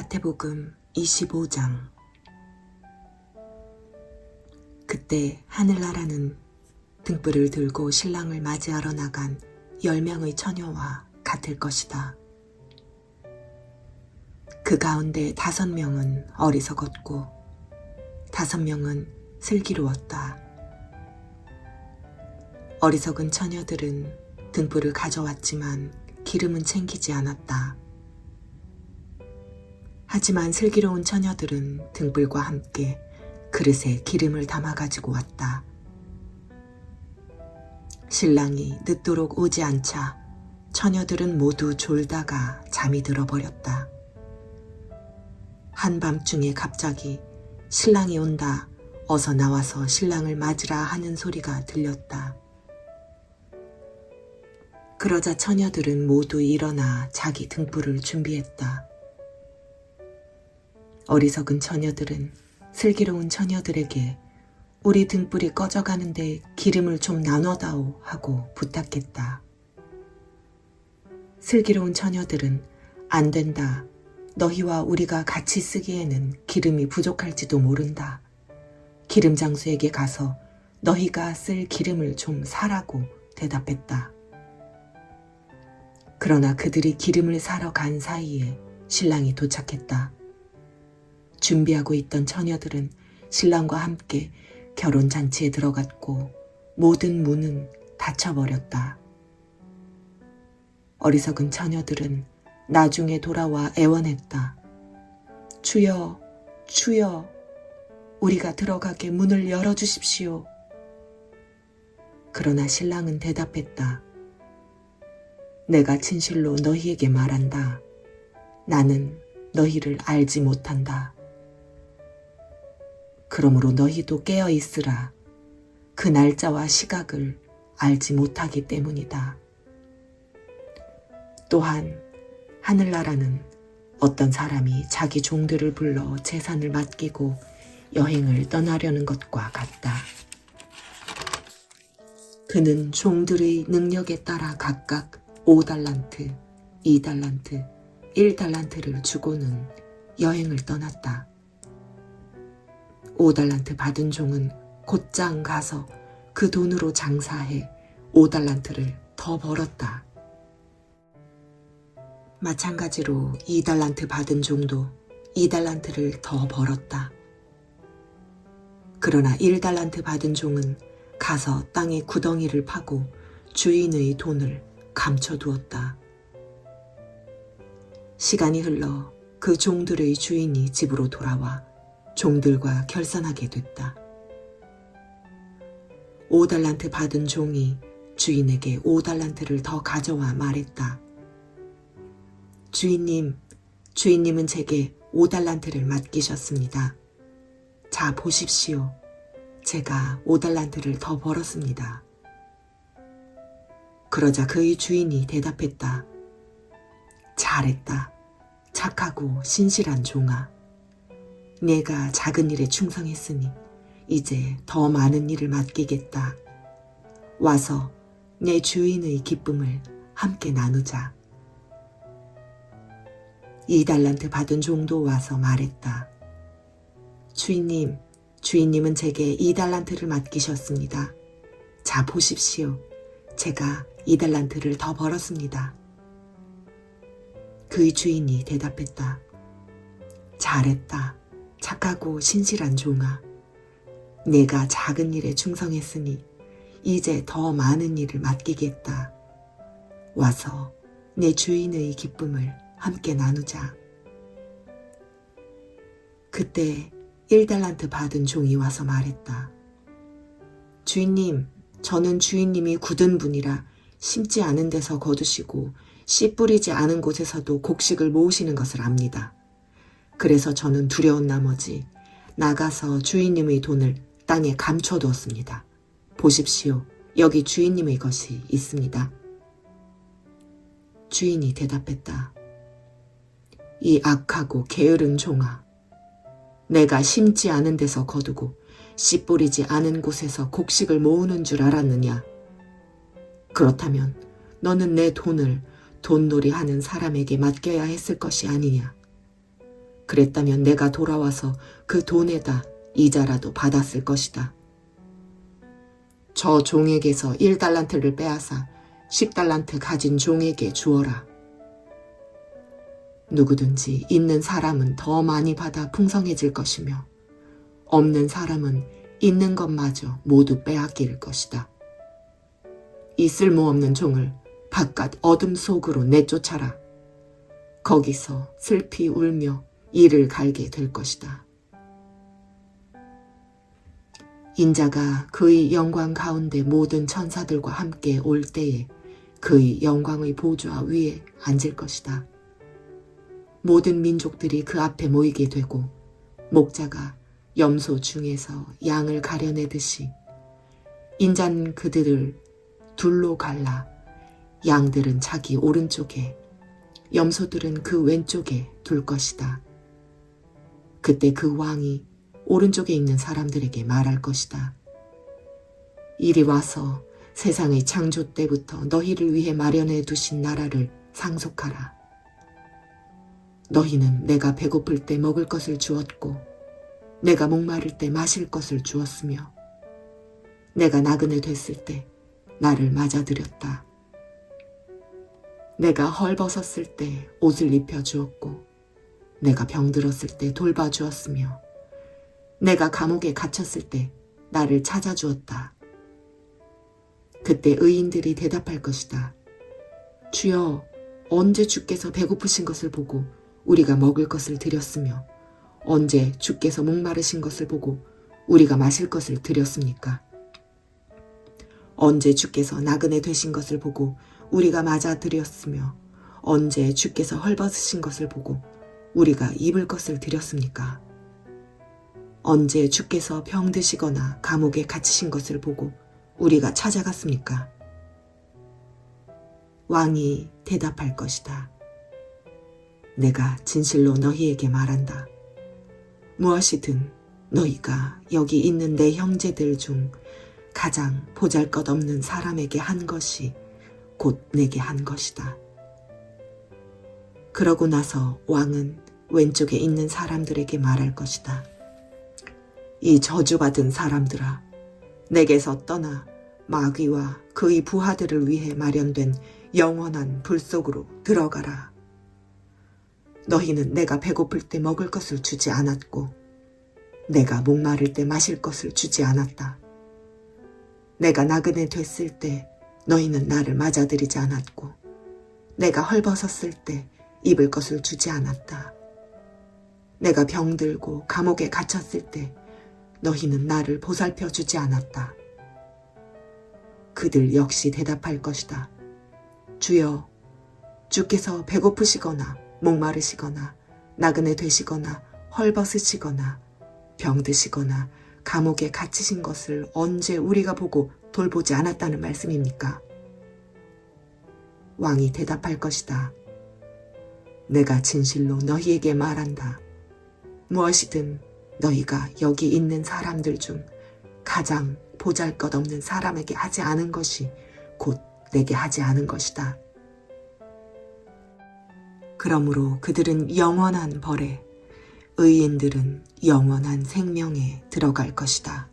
마태복음 25장. 그때 하늘나라는 등불을 들고 신랑을 맞이하러 나간 10명의 처녀와 같을 것이다. 그 가운데 5명은 어리석었고 5명은 슬기로웠다. 어리석은 처녀들은 등불을 가져왔지만 기름은 챙기지 않았다. 하지만 슬기로운 처녀들은 등불과 함께 그릇에 기름을 담아 가지고 왔다. 신랑이 늦도록 오지 않자 처녀들은 모두 졸다가 잠이 들어버렸다. 한밤중에 갑자기 신랑이 온다, 어서 나와서 신랑을 맞으라 하는 소리가 들렸다. 그러자 처녀들은 모두 일어나 자기 등불을 준비했다. 어리석은 처녀들은 슬기로운 처녀들에게 우리 등불이 꺼져가는데 기름을 좀 나눠다오 하고 부탁했다. 슬기로운 처녀들은 안 된다. 너희와 우리가 같이 쓰기에는 기름이 부족할지도 모른다. 기름 장수에게 가서 너희가 쓸 기름을 좀 사라고 대답했다. 그러나 그들이 기름을 사러 간 사이에 신랑이 도착했다. 준비하고 있던 처녀들은 신랑과 함께 결혼잔치에 들어갔고 모든 문은 닫혀버렸다. 어리석은 처녀들은 나중에 돌아와 애원했다. 주여, 주여, 우리가 들어가게 문을 열어주십시오. 그러나 신랑은 대답했다. 내가 진실로 너희에게 말한다. 나는 너희를 알지 못한다. 그러므로 너희도 깨어 있으라. 그 날짜와 시각을 알지 못하기 때문이다. 또한 하늘나라는 어떤 사람이 자기 종들을 불러 제사를 맡기고 여행을 떠나려는 것과 같다. 그는 종들의 능력에 따라 각각 5달란트, 2달란트, 1달란트를 주고는 여행을 떠났다. 5달란트 받은 종은 곧장 가서 그 돈으로 장사해 5달란트를 더 벌었다. 마찬가지로 2달란트 받은 종도 2달란트를 더 벌었다. 그러나 1달란트 받은 종은 가서 땅에 구덩이를 파고 주인의 돈을 감춰두었다. 시간이 흘러 그 종들의 주인이 집으로 돌아와 종들과 결산하게 됐다. 5달란트 받은 종이 주인에게 5달란트를 더 가져와 말했다. 주인님, 주인님은 제게 5달란트를 맡기셨습니다. 자, 보십시오. 제가 5달란트를 더 벌었습니다. 그러자 그의 주인이 대답했다. 잘했다. 착하고 신실한 종아. 내가 작은 일에 충성했으니 이제 더 많은 일을 맡기겠다. 와서 내 주인의 기쁨을 함께 나누자. 2달란트 받은 종도 와서 말했다. 주인님, 주인님은 제게 2달란트를 맡기셨습니다. 자, 보십시오. 제가 2달란트를 더 벌었습니다. 그의 주인이 대답했다. 잘했다. 착하고 신실한 종아. 내가 작은 일에 충성했으니 이제 더 많은 일을 맡기겠다. 와서 내 주인의 기쁨을 함께 나누자. 그때 1달란트 받은 종이 와서 말했다. 주인님, 저는 주인님이 굳은 분이라 심지 않은 데서 거두시고 씨 뿌리지 않은 곳에서도 곡식을 모으시는 것을 압니다. 그래서 저는 두려운 나머지 나가서 주인님의 돈을 땅에 감춰두었습니다. 보십시오. 여기 주인님의 것이 있습니다. 주인이 대답했다. 이 악하고 게으른 종아. 내가 심지 않은 데서 거두고 씨 뿌리지 않은 곳에서 곡식을 모으는 줄 알았느냐? 그렇다면 너는 내 돈을 돈놀이 하는 사람에게 맡겨야 했을 것이 아니냐. 그랬다면 내가 돌아와서 그 돈에다 이자라도 받았을 것이다. 저 종에게서 1달란트를 빼앗아 10달란트 가진 종에게 주어라. 누구든지 있는 사람은 더 많이 받아 풍성해질 것이며 없는 사람은 있는 것마저 모두 빼앗길 것이다. 이 쓸모없는 종을 바깥 어둠 속으로 내쫓아라. 거기서 슬피 울며 이를 갈게 될 것이다. 인자가 그의 영광 가운데 모든 천사들과 함께 올 때에 그의 영광의 보좌 위에 앉을 것이다. 모든 민족들이 그 앞에 모이게 되고 목자가 염소 중에서 양을 가려내듯이 인자는 그들을 둘로 갈라 양들은 자기 오른쪽에 염소들은 그 왼쪽에 둘 것이다. 그때 그 왕이 오른쪽에 있는 사람들에게 말할 것이다. 이리 와서 세상의 창조 때부터 너희를 위해 마련해 두신 나라를 상속하라. 너희는 내가 배고플 때 먹을 것을 주었고 내가 목마를 때 마실 것을 주었으며 내가 나그네 됐을 때 나를 맞아들였다. 내가 헐벗었을 때 옷을 입혀주었고 내가 병들었을 때 돌봐주었으며 내가 감옥에 갇혔을 때 나를 찾아주었다. 그때 의인들이 대답할 것이다. 주여, 언제 주께서 배고프신 것을 보고 우리가 먹을 것을 드렸으며 언제 주께서 목마르신 것을 보고 우리가 마실 것을 드렸습니까? 언제 주께서 나그네 되신 것을 보고 우리가 맞아드렸으며 언제 주께서 헐벗으신 것을 보고 우리가 입을 것을 드렸습니까? 언제 주께서 병드시거나 감옥에 갇히신 것을 보고 우리가 찾아갔습니까? 왕이 대답할 것이다. 내가 진실로 너희에게 말한다. 무엇이든 너희가 여기 있는 내 형제들 중 가장 보잘것없는 사람에게 한 것이 곧 내게 한 것이다. 그러고 나서 왕은 왼쪽에 있는 사람들에게 말할 것이다. 이 저주받은 사람들아, 내게서 떠나 마귀와 그의 부하들을 위해 마련된 영원한 불 속으로 들어가라. 너희는 내가 배고플 때 먹을 것을 주지 않았고 내가 목마를 때 마실 것을 주지 않았다. 내가 나그네 됐을 때 너희는 나를 맞아들이지 않았고 내가 헐벗었을 때 입을 것을 주지 않았다. 내가 병들고 감옥에 갇혔을 때 너희는 나를 보살펴 주지 않았다. 그들 역시 대답할 것이다. 주여, 주께서 배고프시거나 목마르시거나 나그네 되시거나 헐벗으시거나 병드시거나 감옥에 갇히신 것을 언제 우리가 보고 돌보지 않았다는 말씀입니까? 왕이 대답할 것이다. 내가 진실로 너희에게 말한다. 무엇이든 너희가 여기 있는 사람들 중 가장 보잘것없는 사람에게 하지 않은 것이 곧 내게 하지 않은 것이다. 그러므로 그들은 영원한 벌에, 의인들은 영원한 생명에 들어갈 것이다.